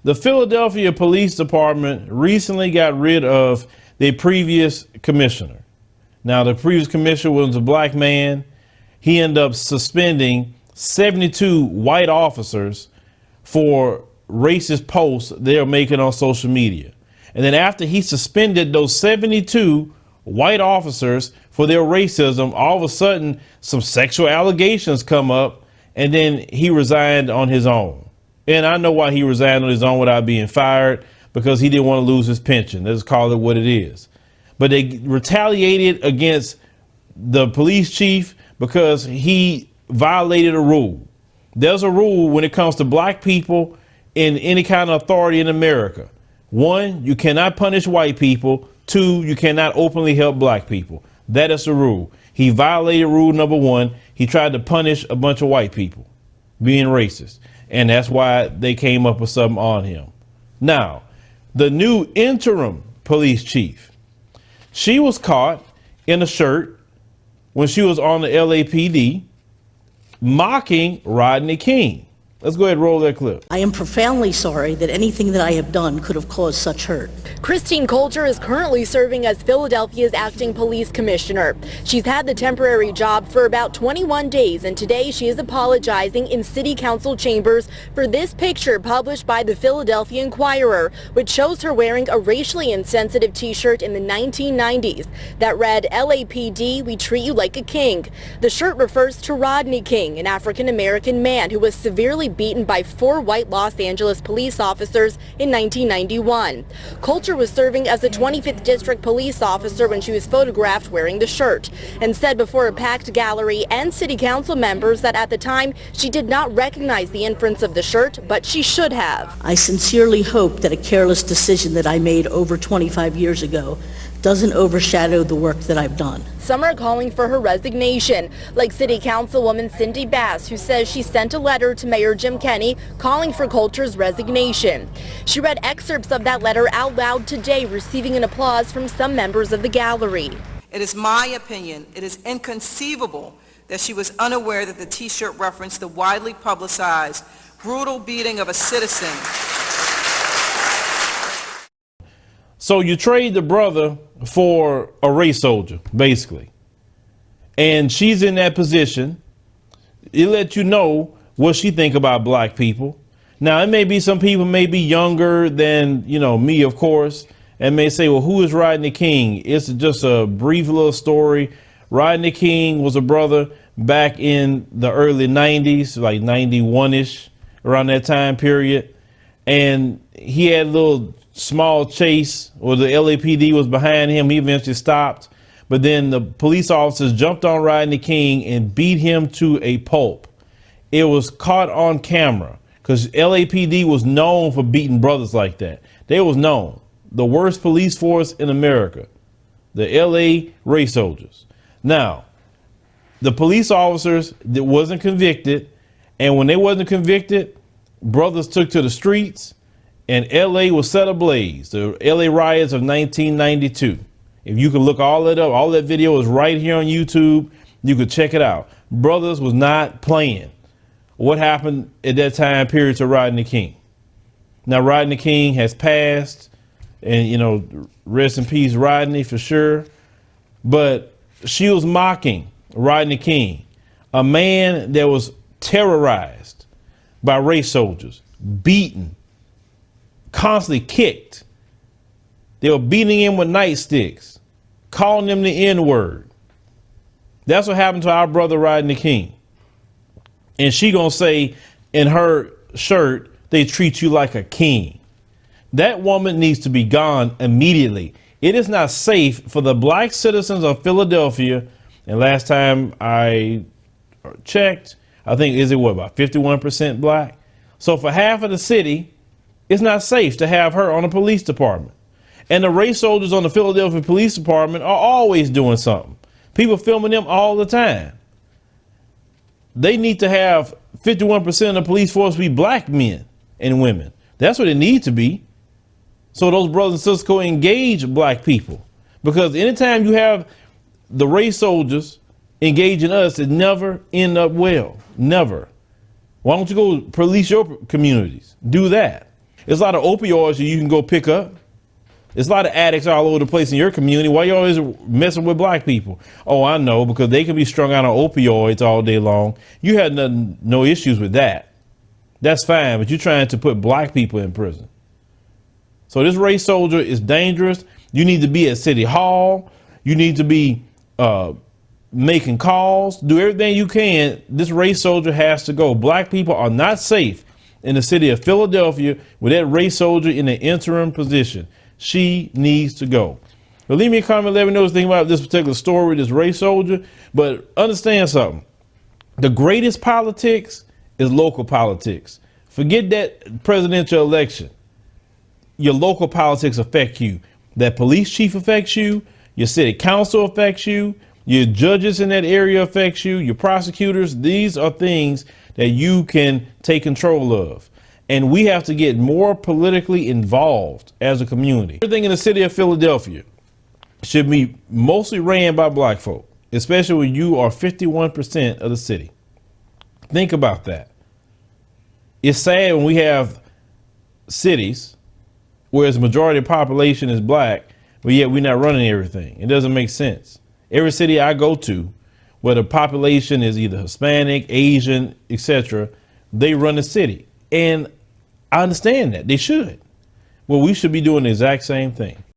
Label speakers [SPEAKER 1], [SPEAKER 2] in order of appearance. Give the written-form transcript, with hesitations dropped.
[SPEAKER 1] The Philadelphia Police Department recently got rid of their previous commissioner. Now, the previous commissioner was a black man. He ended up suspending 72 white officers for racist posts they're making on social media. And then after he suspended those 72 white officers for their racism, all of a sudden some sexual allegations come up, and then he resigned on his own. And I know why he resigned on his own without being fired, because he didn't want to lose his pension. Let's call it what it is. But they retaliated against the police chief because he violated a rule. There's a rule when it comes to black people in any kind of authority in America. 1, you cannot punish white people. 2, you cannot openly help black people. That is the rule. He violated rule number 1. He tried to punish a bunch of white people being racist. And that's why they came up with something on him. Now, the new interim police chief, she was caught in a shirt when she was on the LAPD mocking Rodney King. Let's go ahead and roll that clip.
[SPEAKER 2] I am profoundly sorry that anything that I have done could have caused such hurt.
[SPEAKER 3] Catherine Coulter is currently serving as Philadelphia's acting police commissioner. She's had the temporary job for about 21 days, and today she is apologizing in city council chambers for this picture published by the Philadelphia Inquirer, which shows her wearing a racially insensitive t-shirt in the 1990s that read, "LAPD, we treat you like a king." The shirt refers to Rodney King, an African-American man who was severely beaten by 4 white Los Angeles police officers in 1991. Coulter was serving as a 25th District police officer when she was photographed wearing the shirt, and said before a packed gallery and city council members that at the time she did not recognize the inference of the shirt, but she should have.
[SPEAKER 2] I sincerely hope that a careless decision that I made over 25 years ago doesn't overshadow the work that I've done.
[SPEAKER 3] Some are calling for her resignation, like City Councilwoman Cindy Bass, who says she sent a letter to Mayor Jim Kenney calling for Coulter's resignation. She read excerpts of that letter out loud today, receiving an applause from some members of the gallery.
[SPEAKER 4] It is my opinion it is inconceivable that she was unaware that the T-shirt referenced the widely publicized brutal beating of a citizen.
[SPEAKER 1] So you trade the brother for a race soldier, basically. And she's in that position. It lets you know what she think about black people. Now, it may be some people may be younger than, me, of course, and may say, well, who is Rodney King? It's just a brief little story. Rodney King was a brother back in the early 90s, like 91-ish, around that time period. And he had a little small chase, or the LAPD was behind him. He eventually stopped, but then the police officers jumped on Rodney King and beat him to a pulp. It was caught on camera because LAPD was known for beating brothers like that. They was known. The worst police force in America, the LA race soldiers. Now, the police officers that wasn't convicted, and when they wasn't convicted, brothers took to the streets, and LA was set ablaze. The LA riots of 1992. If you could look all that up, all that video is right here on YouTube. You could check it out. Brothers was not playing what happened at that time period to Rodney King. Now, Rodney King has passed, and, rest in peace, Rodney, for sure. But she was mocking Rodney King, a man that was terrorized by race soldiers, beaten, constantly kicked. They were beating him with nightsticks, calling him the N-word. That's what happened to our brother Rodney King. And she gonna say in her shirt, they treat you like a king. That woman needs to be gone immediately. It is not safe for the black citizens of Philadelphia. And last time I checked, I think, about 51% black? So for half of the city, it's not safe to have her on the police department. And the race soldiers on the Philadelphia Police Department are always doing something. People filming them all the time. They need to have 51% of the police force be black men and women. That's what it needs to be. So those brothers and sisters go engage black people. Because anytime you have the race soldiers engaging us, it never end up well. Never. Why don't you go police your communities? Do that. There's a lot of opioids that you can go pick up. There's a lot of addicts all over the place in your community. Why you always messing with black people? Oh, I know, because they can be strung out on opioids all day long. You had no issues with that. That's fine, but you're trying to put black people in prison. So this race soldier is dangerous. You need to be at City Hall. You need to be making calls. Do everything you can. This race soldier has to go. Black people are not safe in the city of Philadelphia with that race soldier in the interim position. She needs to go. But leave me a comment, let me know what you think about this particular story, this race soldier. But understand something. The greatest politics is local politics. Forget that presidential election. Your local politics affect you. That police chief affects you. Your city council affects you. Your judges in that area affects you. Your prosecutors. These are things that you can take control of. And we have to get more politically involved as a community. Everything in the city of Philadelphia should be mostly ran by black folk, especially when you are 51% of the city. Think about that. It's sad when we have cities where the majority of the population is black, but yet we're not running everything. It doesn't make sense. Every city I go to where the population is either Hispanic, Asian, etc., they run the city. And I understand that they should. Well, we should be doing the exact same thing.